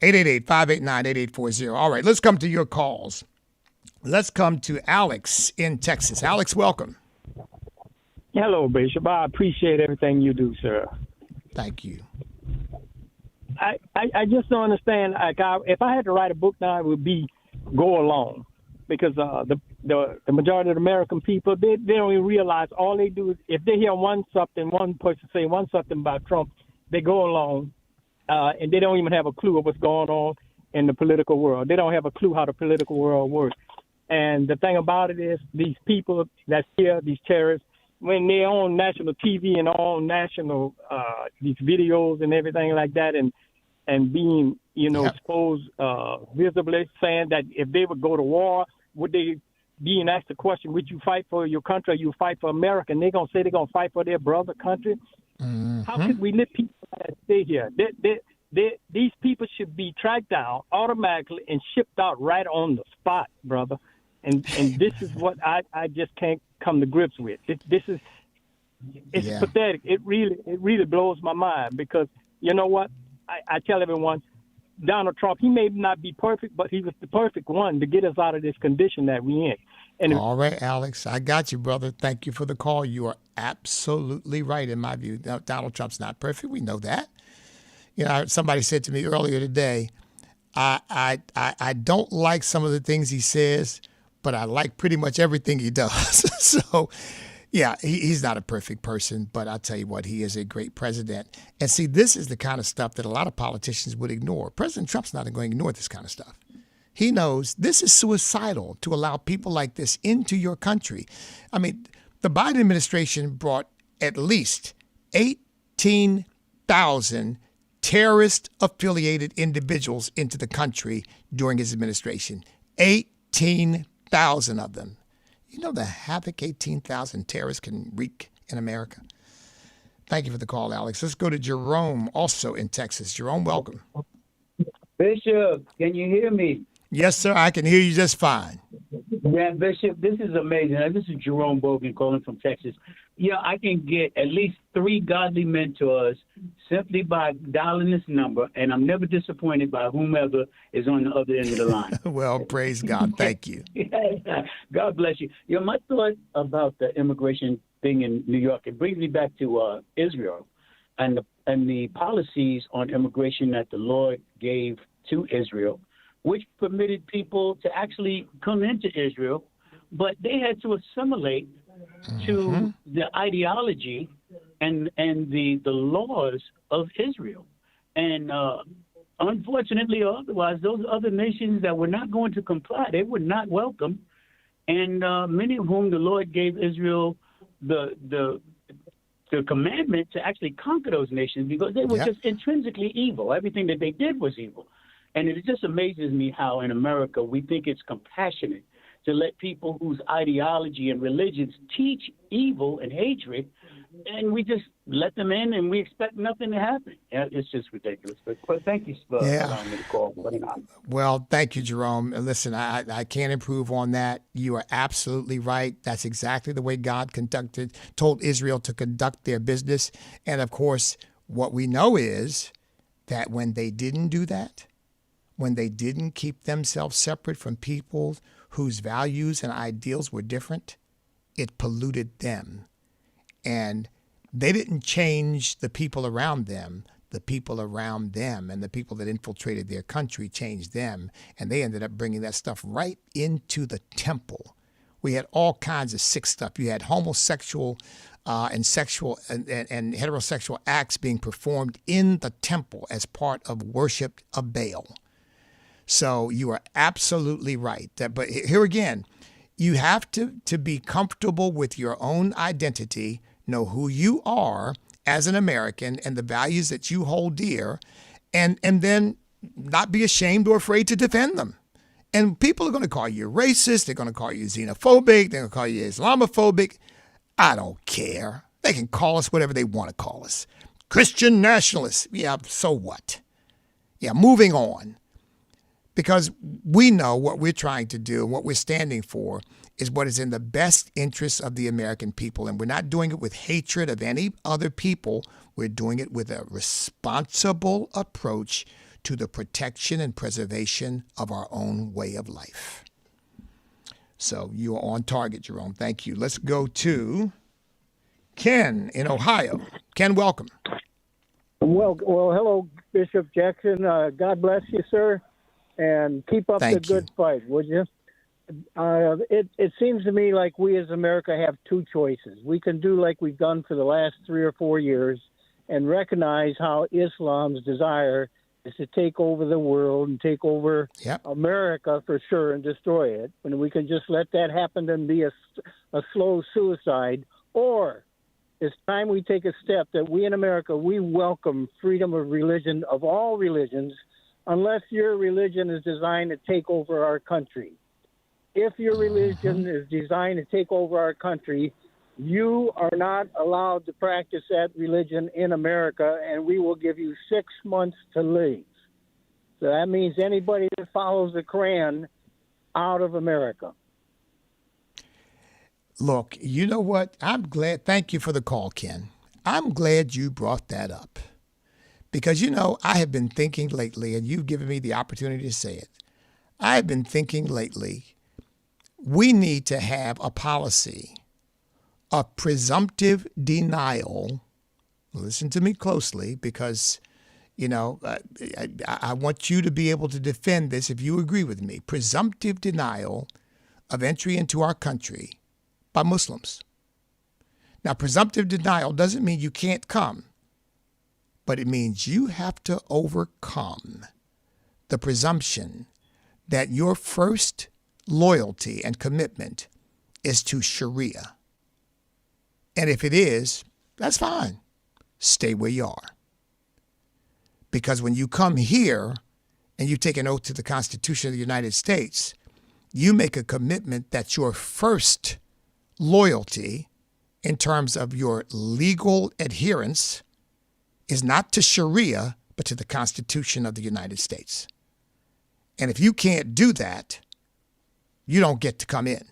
S13: 888-589-8840. All right, let's come to your calls. Let's come to Alex in Texas. Alex, welcome.
S2: Hello, Bishop. I appreciate everything you do, sir.
S13: Thank you.
S2: I just don't understand. If I had to write a book now, it would be Go Alone, because the majority of the American people, they don't even realize all they do is if they hear one person say something about Trump, they go along, and they don't even have a clue of what's going on in the political world. They don't have a clue how the political world works. And the thing about it is these people that's here, these terrorists, when they're on national TV and on national these videos and everything like that, and being exposed visibly, saying that if they would go to war, would they being asked the question, would you fight for your country or you fight for America? And they're gonna say they're gonna fight for their brother country. Mm-hmm. How could we let people stay here? These people should be tracked down automatically and shipped out right on the spot, brother. And this is what I just can't come to grips with. It's pathetic. It really blows my mind, because you know what? I tell everyone, Donald Trump, he may not be perfect, but he was the perfect one to get us out of this condition that we're in. And
S13: all right, Alex, I got you, brother. Thank you for the call. You are absolutely right in my view. Donald Trump's not perfect. We know that. Somebody said to me earlier today, I don't like some of the things he says, but I like pretty much everything he does. So, yeah, he's not a perfect person, but I'll tell you what, he is a great president. And see, this is the kind of stuff that a lot of politicians would ignore. President Trump's not going to ignore this kind of stuff. He knows this is suicidal to allow people like this into your country. I mean, the Biden administration brought at least 18,000 terrorist-affiliated individuals into the country during his administration. 18,000 of them. You know the havoc 18,000 terrorists can wreak in America? Thank you for the call, Alex. Let's go to Jerome, also in Texas. Jerome, welcome.
S22: Bishop, can you hear me?
S13: Yes, sir. I can hear you just fine.
S22: Yeah, Bishop, this is amazing. This is Jerome Bogan calling from Texas. I can get at least 3 godly mentors simply by dialing this number, and I'm never disappointed by whomever is on the other end of the line.
S13: Well, praise God. Thank you.
S22: God bless you. My thought about the immigration thing in New York, it brings me back to Israel and the policies on immigration that the Lord gave to Israel, which permitted people to actually come into Israel, but they had to assimilate to the ideology and the laws of Israel. And unfortunately or otherwise, those other nations that were not going to comply, they were not welcome. And many of whom the Lord gave Israel the commandment to actually conquer those nations, because they were just intrinsically evil. Everything that they did was evil. And it just amazes me how in America we think it's compassionate to let people whose ideology and religions teach evil and hatred, and we just let them in and we expect nothing to happen. It's just ridiculous. But thank you for allowing me to call.
S13: Well, thank you, Jerome. Listen, I can't improve on that. You are absolutely right. That's exactly the way God told Israel to conduct their business. And of course, what we know is that when they didn't do that, when they didn't keep themselves separate from people whose values and ideals were different, it polluted them. And they didn't change the people around them. The people around them and the people that infiltrated their country changed them. And they ended up bringing that stuff right into the temple. We had all kinds of sick stuff. You had homosexual and sexual and heterosexual acts being performed in the temple as part of worship of Baal. So you are absolutely right. But here again, You have to be comfortable with your own identity, know who you are as an American and the values that you hold dear, and then not be ashamed or afraid to defend them. And people are going to call you racist. They're going to call you xenophobic. They're going to call you Islamophobic. I don't care. They can call us whatever they want to call us. Christian nationalists. Yeah, so what? Yeah, moving on. Because we know what we're trying to do and what we're standing for is what is in the best interests of the American people. And we're not doing it with hatred of any other people. We're doing it with a responsible approach to the protection and preservation of our own way of life. So you are on target, Jerome. Thank you. Let's go to Ken in Ohio. Ken, welcome.
S3: Well, hello, Bishop Jackson. God bless you, sir, and keep up the good fight, would you? It seems to me like we as America have two choices. We can do like we've done for the last 3 or 4 years and recognize how Islam's desire is to take over the world and take over America for sure and destroy it. And we can just let that happen and be a slow suicide. Or it's time we take a step that we in America, we welcome freedom of religion, of all religions, unless your religion is designed to take over our country. If your religion is designed to take over our country, you are not allowed to practice that religion in America, and we will give you 6 months to leave. So that means anybody that follows the Quran out of America.
S13: Look, you know what? I'm glad. Thank you for the call, Ken. I'm glad you brought that up because, you know, I have been thinking lately, and you've given me the opportunity to say it. I've been thinking lately, we need to have a policy of presumptive denial. Listen to me closely because, you know, I want you to be able to defend this if you agree with me. Presumptive denial of entry into our country by Muslims. Now, presumptive denial doesn't mean you can't come, but it means you have to overcome the presumption that your first loyalty and commitment is to Sharia. And if it is, that's fine. Stay where you are. Because when you come here and you take an oath to the Constitution of the United States, you make a commitment that your first loyalty in terms of your legal adherence is not to Sharia, but to the Constitution of the United States. And if you can't do that, you don't get to come in.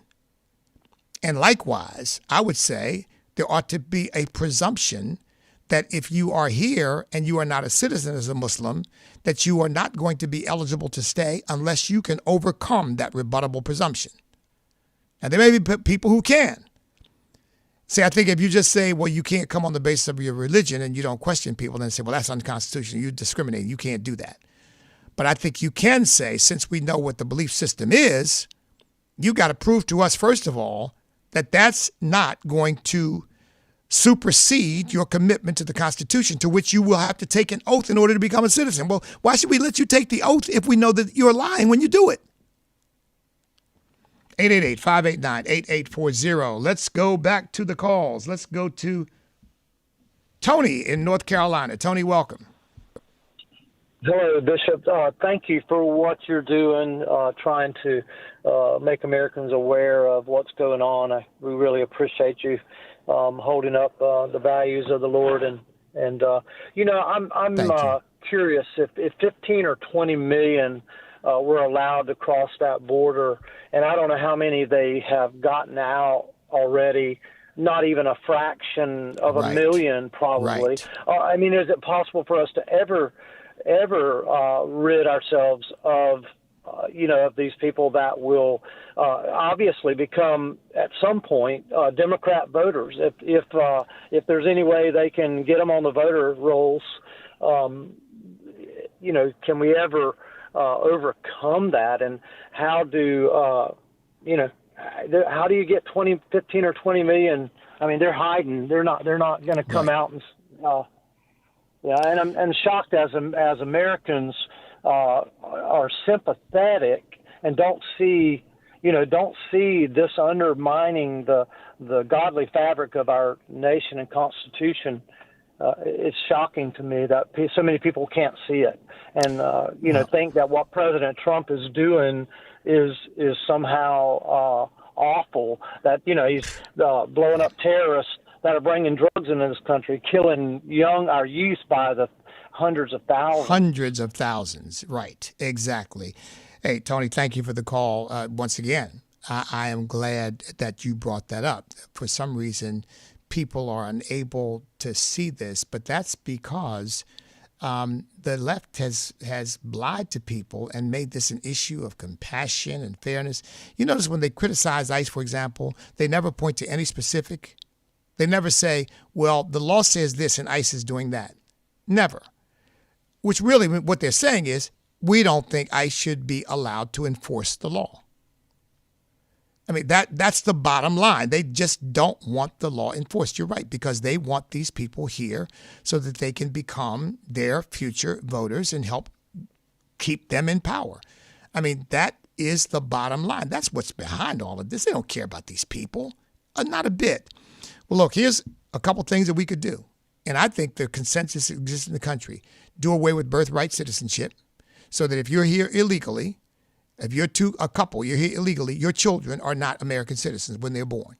S13: And likewise, I would say there ought to be a presumption that if you are here and you are not a citizen as a Muslim, that you are not going to be eligible to stay unless you can overcome that rebuttable presumption. And there may be people who can. See, I think if you just say, well, you can't come on the basis of your religion and you don't question people, then say, well, that's unconstitutional. You discriminate. You can't do that. But I think you can say, since we know what the belief system is, you got to prove to us, first of all, that that's not going to supersede your commitment to the Constitution, to which you will have to take an oath in order to become a citizen. Well, why should we let you take the oath if we know that you're lying when you do it? 888-589-8840. Let's go back to the calls. Let's go to Tony in North Carolina. Tony, welcome.
S5: Hello, Bishop. Thank you for what you're doing, trying to make Americans aware of what's going on. We really appreciate you holding up the values of the Lord. And you know, I'm curious if 15 or 20 million were allowed to cross that border, and I don't know how many they have gotten out already. Not even a fraction of a million, probably. I mean, is it possible for us to ever rid ourselves of, of these people that will obviously become at some point Democrat voters? If there's any way they can get them on the voter rolls, can we ever overcome that? And how do how do you get 15 or 20 million? I mean, they're hiding. They're not going to come out and. And I'm shocked as Americans are sympathetic and don't see, don't see this undermining the godly fabric of our nation and Constitution. It's shocking to me that so many people can't see it, and think that what President Trump is doing is somehow awful. That he's blowing up terrorists that are bringing drugs into this country, killing our youth by the hundreds of thousands.
S13: Hundreds of thousands, right? Exactly. Hey, Tony, thank you for the call once again. I am glad that you brought that up. For some reason, people are unable to see this, but that's because the left has lied to people and made this an issue of compassion and fairness. You notice when they criticize ICE, for example, they never point to any specific. They never say, well, the law says this and ICE is doing that. Never. Which really what they're saying is, we don't think ICE should be allowed to enforce the law. I mean, that's the bottom line. They just don't want the law enforced. You're right, because they want these people here so that they can become their future voters and help keep them in power. I mean, that is the bottom line. That's what's behind all of this. They don't care about these people, not a bit. Well, look, here's a couple things that we could do. And I think the consensus exists in the country. Do away with birthright citizenship so that if you're here illegally, if you're a couple, you're here illegally, your children are not American citizens when they're born.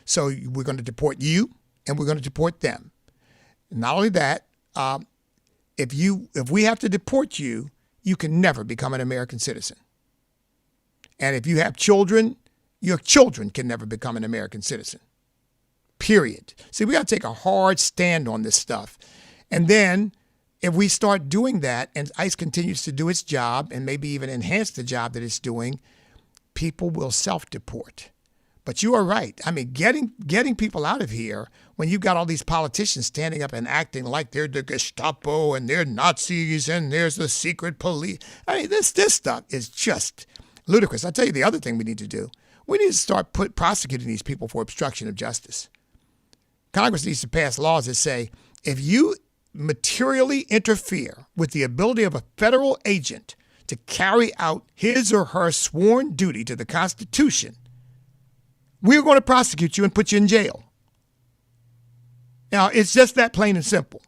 S13: So we're going to deport you and we're going to deport them. Not only that, if we have to deport you, you can never become an American citizen. And if you have children, your children can never become an American citizen. Period. See, we got to take a hard stand on this stuff. And then if we start doing that and ICE continues to do its job and maybe even enhance the job that it's doing, people will self-deport. But you are right. I mean, getting people out of here when you've got all these politicians standing up and acting like they're the Gestapo and they're Nazis and there's the secret police. I mean, this stuff is just ludicrous. I'll tell you the other thing we need to do. We need to start prosecuting these people for obstruction of justice. Congress needs to pass laws that say if you materially interfere with the ability of a federal agent to carry out his or her sworn duty to the Constitution, we're going to prosecute you and put you in jail. Now, it's just that plain and simple.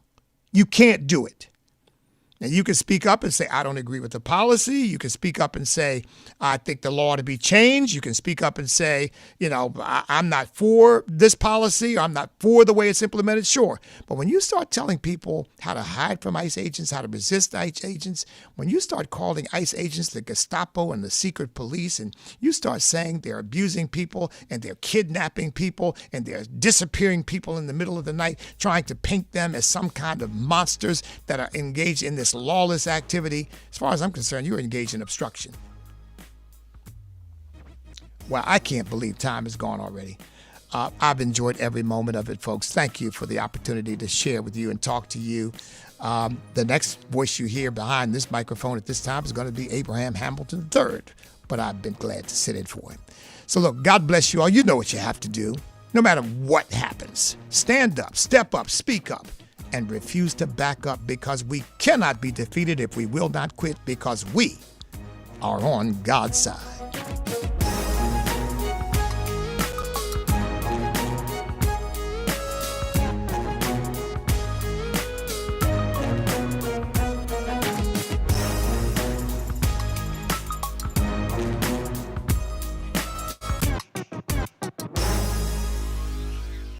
S13: You can't do it. And you can speak up and say, I don't agree with the policy. You can speak up and say, I think the law ought to be changed. You can speak up and say, I'm not for this policy, or I'm not for the way it's implemented. Sure. But when you start telling people how to hide from ICE agents, how to resist ICE agents, when you start calling ICE agents the Gestapo and the secret police, and you start saying they're abusing people and they're kidnapping people and they're disappearing people in the middle of the night, trying to paint them as some kind of monsters that are engaged in this lawless activity, as far as I'm concerned, you're engaged in obstruction. Well, I can't believe time is gone already. I've enjoyed every moment of it, folks. Thank you for the opportunity to share with you and talk to you. The next voice you hear behind this microphone at this time is going to be Abraham Hamilton III, but I've been glad to sit in for him. So look, God bless you all. You know what you have to do. No matter what happens, stand up, step up, speak up, and refuse to back up, because we cannot be defeated if we will not quit, because we are on God's side.